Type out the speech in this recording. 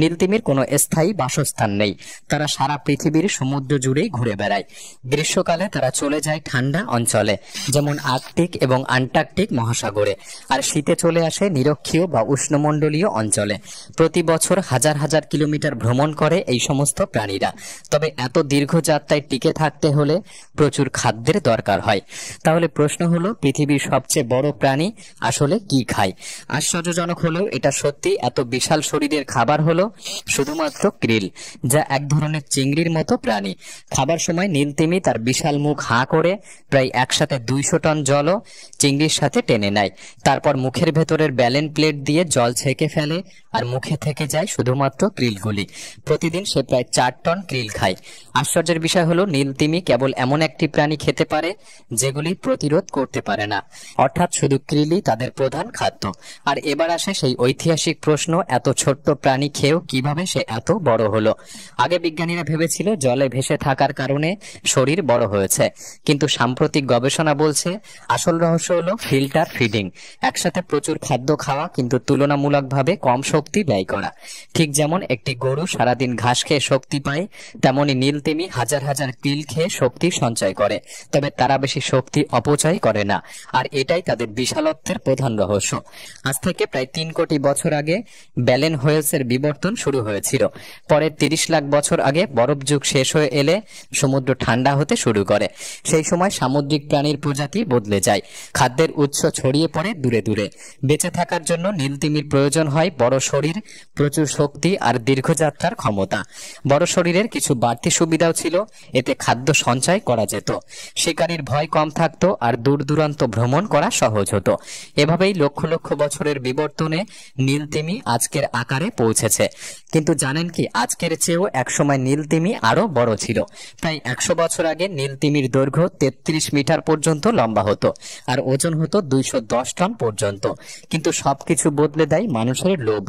নীলতিমির কোনো স্থায়ী বাসস্থান নেই। তারা সারা পৃথিবীর সমুদ্র জুড়েই ঘুরে বেড়ায়। গ্রীষ্মকালে তারা চলে যায় ঠান্ডা অঞ্চলে, যেমন আর্কটিক এবং আন্টার্কটিক মহাসাগরে, আর শীতে চলে আসে নিরক্ষীয় বা উষ্ণমণ্ডলীয় অঞ্চলে। প্রতি বছর হাজার হাজার কিলোমিটার ভ্রমণ করে এই সমস্ত প্রাণীরা। তবে এত দীর্ঘ যাত্রায় টিকে থাকতে হলে প্রচুর খাদ্যের দরকার হয়। তাহলে প্রশ্ন হলো, পৃথিবীর সবচেয়ে বড় প্রাণী আসলে কি খায়? আশ্চর্যজনক হলেও এটা সত্যি, এত বিশাল শরীরের খাবার হলো শুধুমাত্র krill, যা এক ধরনের চিংড়ির মতো প্রাণী। খাবার সময় নীলতিমি তার বিশাল মুখ হাঁ করে প্রায় একসাথে 200 টন জলও চিংড়ির সাথে টেনে নেয়। তারপর মুখের ভেতরের ব্যালেন প্লেট দিয়ে জল ছেঁকে ফেলে, আর মুখে থেকে যায় শুধুমাত্র ক্রিলগুলি। প্রতিদিন সে প্রায় 4 টন krill খায়। আশ্চর্যের বিষয় হলো, নীলতিমি কেবল এমন একটি প্রাণী খেতে পারে যেগুলি প্রতিরোধ করতে পারে না, অর্থাৎ শুধু krill-ই তাদের প্রধান খাদ্য। আর এবার আসে সেই ঐতিহাসিক প্রশ্ন, এত ছোট্ট প্রাণী খেয়েও কিভাবে সে এত বড় হলো? আগে বিজ্ঞানীরা ভেবেছিল জলে ভেসে থাকার কারণে শরীর বড় হয়েছে, কিন্তু সাম্প্রতিক গবেষণা বলছে আসল রহস্য হলো ফিল্টার ফিডিং, একসাথে প্রচুর খাদ্য খাওয়া কিন্তু তুলনামূলকভাবে কম শক্তি ব্যয় করা। ঠিক যেমন একটি গরু সারাদিন ঘাস খেয়ে শক্তি পায়, তেমনি নীলতিমি হাজার হাজার krill খেয়ে শক্তি সঞ্চয় করে, তবে তারা বেশি শক্তি অপচয় করে না। আর এটাই তাদের বিশালত্বের প্রধান রহস্য। আজ থেকে প্রায় 3 কোটি বছর আগে ব্যালেন হোয়েলসের বিবর্তন শুরু হয়েছিল। পরে 30 লাখ বছর আগে বরফ যুগ শেষ হয়ে এলে সমুদ্র ঠান্ডা হতে শুরু করে। সেই সময় সামুদ্রিক প্রাণীর প্রজাতি বদলে যায়, খাদ্যের উৎস ছড়িয়ে পড়ে দূরে দূরে। বেঁচে থাকার জন্য নীলতিমির প্রয়োজন হয় বড় শরীর, প্রচুর শক্তি আর দীর্ঘযাত্রার ক্ষমতা। বড় শরীরের কিছু বাড়তি সুবিধাও ছিল, এতে খাদ্য সঞ্চয় করা যেত, শিকারীর ভয় কম থাকতো, আর দূর দূরান্ত ভ্রমণ করা সহজ হতো। এভাবেই লক্ষ লক্ষ বছরের বিবর্তনে নীলতিমি আজকের আকারে পৌঁছেছে। কিন্তু জানেন কি, আজকের চেয়েও একসময় নীলতিমি আরো বড় ছিল। প্রায় 100 বছর আগে নীলতিমির দৈর্ঘ্য 33 মিটার পর্যন্ত লম্বা হতো, আর ওজন হতো 210 টন পর্যন্ত। কিন্তু সবকিছু বদলে দেয় মানুষের লোভ।